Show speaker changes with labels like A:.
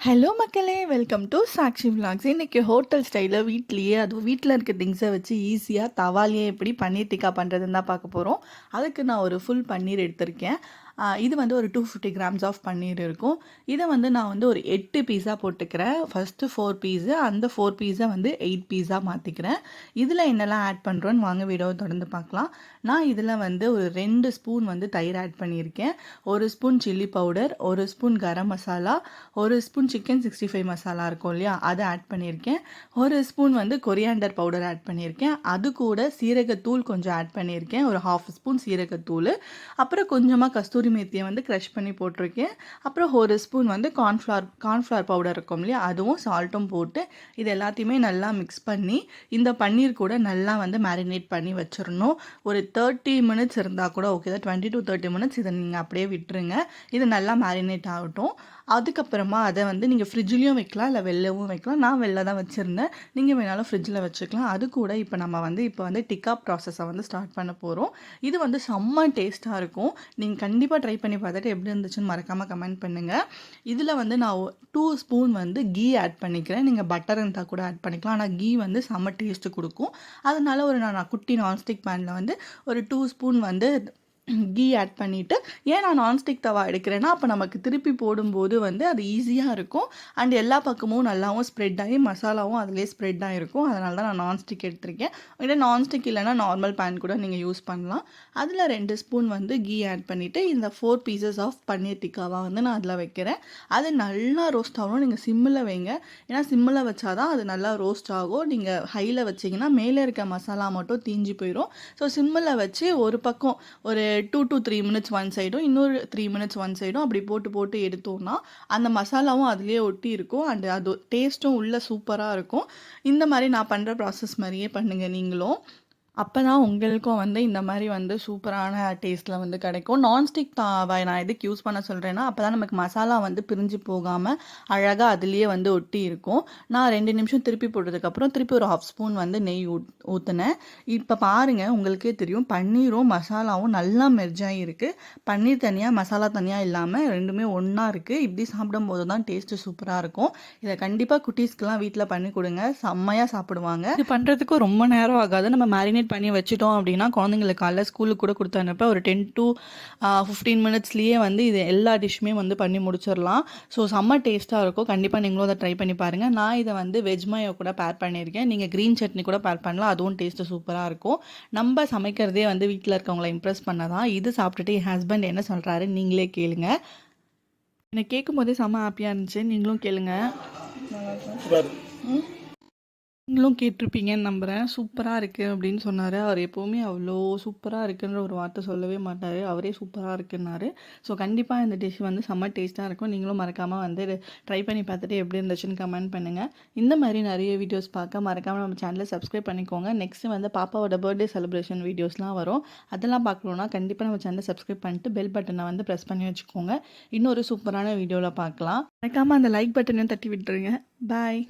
A: Hello மக்களே, welcome to Sakshi vlogs. இன்றைக்கி hotel ஸ்டைலில் வீட்லேயே அதுவும் வீட்டில் இருக்க திங்ஸை வச்சு ஈஸியாக தவாலியே எப்படி பன்னீர் டிக்கா பண்ணுறதுன்னு தான் பார்க்க போகிறோம். அதுக்கு நான் ஒரு ஃபுல் பன்னீர் எடுத்திருக்கேன். இது வந்து ஒரு 250 கிராம்ஸ் ஆஃப் பன்னீர் இருக்கும். இதை வந்து நான் வந்து ஒரு 8 பீஸாக போட்டுக்கிறேன். ஃபஸ்ட்டு 4 பீஸு, அந்த 4 பீஸை வந்து 8 பீஸாக மாற்றிக்கிறேன். இதில் என்னெல்லாம் ஆட் பண்ணுறோன்னு வாங்க வீடியோவை தொடர்ந்து பார்க்கலாம். நான் இதில் வந்து ஒரு 2 ஸ்பூன் வந்து தயிர் ஆட் பண்ணியிருக்கேன். 1 spoon chilli powder, 1 spoon garam masala, 1 spoon chicken 65 masala இருக்கும் இல்லையா, அதை ஆட் பண்ணியிருக்கேன். 1 ஸ்பூன் வந்து கொரியாண்டர் பவுடர் ஆட் பண்ணியிருக்கேன். அது கூட சீரகத்தூள் கொஞ்சம் ஆட் பண்ணியிருக்கேன், ஒரு 1/2 ஸ்பூன் சீரகத்தூள். அப்புறம் கொஞ்சமாக கஸ்தூரி மேத்தியை வந்து க்ரஷ் பண்ணி போட்டிருக்கேன். அப்புறம் 1 ஸ்பூன் வந்து கார்ன்ஃப்ளவர் பவுடர் இருக்கும் இல்லையா, அதுவும் சால்ட்டும் போட்டு இது எல்லாத்தையுமே நல்லா மிக்ஸ் பண்ணி இந்த பன்னீர் கூட நல்லா வந்து மேரினேட் பண்ணி வச்சிடணும். ஒரு 30 மினிட்ஸ் இருந்தால் கூட ஓகே தான். 20 to 30 மினிட்ஸ் இதை நீங்கள் அப்படியே விட்டுருங்க. இது நல்லா மேரினேட் ஆகட்டும். அதுக்கப்புறமா அதை வந்து நீங்கள் ஃப்ரிட்ஜ்லேயும் வைக்கலாம், இல்லை வெளிலவும் வைக்கலாம். நான் வெளில தான் வச்சுருந்தேன், நீங்கள் வேணாலும் ஃப்ரிட்ஜில் வச்சுக்கலாம். அது கூட இப்போ நம்ம வந்து டிக்கா ப்ராசஸை வந்து ஸ்டார்ட் பண்ண போகிறோம். இது வந்து செம்ம டேஸ்ட்டாக இருக்கும். நீங்கள் கண்டிப்பாக ட்ரை பண்ணி பார்த்துட்டு எப்படி இருந்துச்சுன்னு மறக்காமல் கமெண்ட் பண்ணுங்கள். இதில் வந்து நான் 2 ஸ்பூன் வந்து கீ ஆட் பண்ணிக்கிறேன். நீங்கள் பட்டர் இருந்தால் கூட ஆட் பண்ணிக்கலாம், ஆனால் கீ வந்து செம்ம டேஸ்ட்டு கொடுக்கும். அதனால நான் குட்டி நான்ஸ்டிக் பேனில் வந்து ஒரு 2 ஸ்பூன் வந்து கீ ஆட் பண்ணிவிட்டு, ஏன் நான் நான்ஸ்டிக் தவா எடுக்கிறேன்னா அப்போ நமக்கு திருப்பி போடும்போது வந்து அது ஈஸியாக இருக்கும். அண்ட் எல்லா பக்கமும் நல்லாவும் ஸ்ப்ரெட் ஆகி மசாலாவும் அதிலே ஸ்ப்ரெட் ஆகிருக்கும். அதனால தான் நான் நான்ஸ்டிக் எடுத்திருக்கேன். இல்லை நான்ஸ்டிக் இல்லைனா நார்மல் பேன் கூட நீங்கள் யூஸ் பண்ணலாம். அதில் 2 ஸ்பூன் வந்து கீ ஆட் பண்ணிவிட்டு இந்த 4 பீசஸ் ஆஃப் பன்னீர் டிக்காவாக வந்து நான் அதில் வைக்கிறேன். அது நல்லா ரோஸ்ட் ஆகணும். நீங்கள் சிம்மில் வைங்க, ஏன்னா சிம்மில் வச்சாதான் அது நல்லா ரோஸ்ட் ஆகும். நீங்கள் ஹையில் வச்சிங்கன்னா மேலே இருக்க மசாலா மட்டும் தீஞ்சு போயிடும். ஸோ சிம்மில் வச்சு ஒரு பக்கம் ஒரு 2 to 3 மினிட்ஸ் ஒன் சைடும், இன்னொரு 3 மினிட்ஸ் ஒன் சைடும் அப்படி போட்டு எடுத்தோம்னா அந்த மசாலாவும் அதுலேயே ஒட்டி இருக்கும். அண்ட் அது டேஸ்ட்டும் உள்ள சூப்பராக இருக்கும். இந்த மாதிரி நான் பண்ணுற ப்ராசஸ் மாதிரியே பண்ணுங்கள் நீங்களும். அப்போ தான் உங்களுக்கும் வந்து இந்த மாதிரி வந்து சூப்பரான டேஸ்ட்டில் வந்து கிடைக்கும். நான்ஸ்டிக் தாவை நான் எதுக்கு யூஸ் பண்ண சொல்கிறேன்னா, அப்போ தான் நமக்கு மசாலா வந்து பிரிஞ்சு போகாமல் அழகாக அதுலேயே வந்து ஒட்டி இருக்கும். நான் 2 நிமிஷம் திருப்பி போட்டதுக்கப்புறம் திருப்பி ஒரு 1/2 ஸ்பூன் வந்து நெய் ஊற்றினேன். இப்போ பாருங்கள், உங்களுக்கே தெரியும் பன்னீரும் மசாலாவும் நல்லா மெர்ஜ் ஆகிருக்கு. பன்னீர் தனியாக மசாலா தனியாக இல்லாமல் ரெண்டுமே ஒன்றா இருக்குது. இப்படி சாப்பிடும்போது தான் டேஸ்ட்டு சூப்பராக இருக்கும். இதை கண்டிப்பாக குட்டீஸ்க்கெலாம் வீட்டில் பண்ணி கொடுங்க, செம்மையாக சாப்பிடுவாங்க. இது பண்ணுறதுக்கும் ரொம்ப நேரம் ஆகாது. நம்ம மேரினேட் பண்ணி வச்சுட்டோம் அப்படின்னா குழந்தைங்களுக்கு காலைல ஸ்கூலுக்கு கூட கொடுத்து அனுப்ப ஒரு 10 to 15 மினிட்ஸ்லேயே வந்து இது எல்லா டிஷ்ஷுமே வந்து பண்ணி முடிச்சிடலாம். ஸோ செம்ம டேஸ்ட்டாக இருக்கும். கண்டிப்பாக நீங்களும் அதை ட்ரை பண்ணி பாருங்கள். நான் இதை வந்து வெஜ் மயோ கூட பேர் பண்ணியிருக்கேன். நீங்கள் க்ரீன் சட்னி கூட பேர் பண்ணலாம், அதுவும் டேஸ்ட்டு சூப்பராக இருக்கும். நம்ம சமைக்கிறதே வந்து வீட்டில் இருக்கவங்களை இம்ப்ரெஸ் பண்ண தான். இது சாப்பிட்டுட்டு என் ஹஸ்பண்ட் என்ன சொல்கிறாரு நீங்களே கேளுங்க. எனக்கு கேட்கும் போதே செம்ம ஹாப்பியாக இருந்துச்சு. நீங்களும் கேளுங்க. நீங்களும் கேட்டிருப்பீங்கன்னு நம்புகிறேன். சூப்பராக இருக்குது அப்படின்னு சொன்னார். அவர் எப்போவுமே அவ்வளோ சூப்பராக இருக்குன்ற ஒரு வார்த்தை சொல்லவே மாட்டார். அவரே சூப்பராக இருக்குன்னாரு. ஸோ கண்டிப்பாக இந்த டிஷ் வந்து செம்ம டேஸ்ட்டாக இருக்கும். நீங்களும் மறக்காமல் வந்து ட்ரை பண்ணி பார்த்துட்டு எப்படி இருந்துச்சுன்னு கமெண்ட் பண்ணுங்கள். இந்த மாதிரி நிறைய வீடியோஸ் பார்க்க மறக்காமல் நம்ம சேனலை சப்ஸ்கிரைப் பண்ணிக்கோங்க. நெக்ஸ்ட்டு வந்து பாப்பாவோட பர்த்டே செலிப்ரேஷன் வீடியோஸ்லாம் வரும். அதெல்லாம் பார்க்கணுன்னா கண்டிப்பாக நம்ம சேனலை சப்ஸ்கிரைப் பண்ணிட்டு பெல் பட்டனை வந்து ப்ரெஸ் பண்ணி வச்சுக்கோங்க. இன்னொரு சூப்பரான வீடியோவில் பார்க்கலாம். மறக்காமல் அந்த லைக் பட்டனையும் தட்டி விட்டுருங்க. பாய்.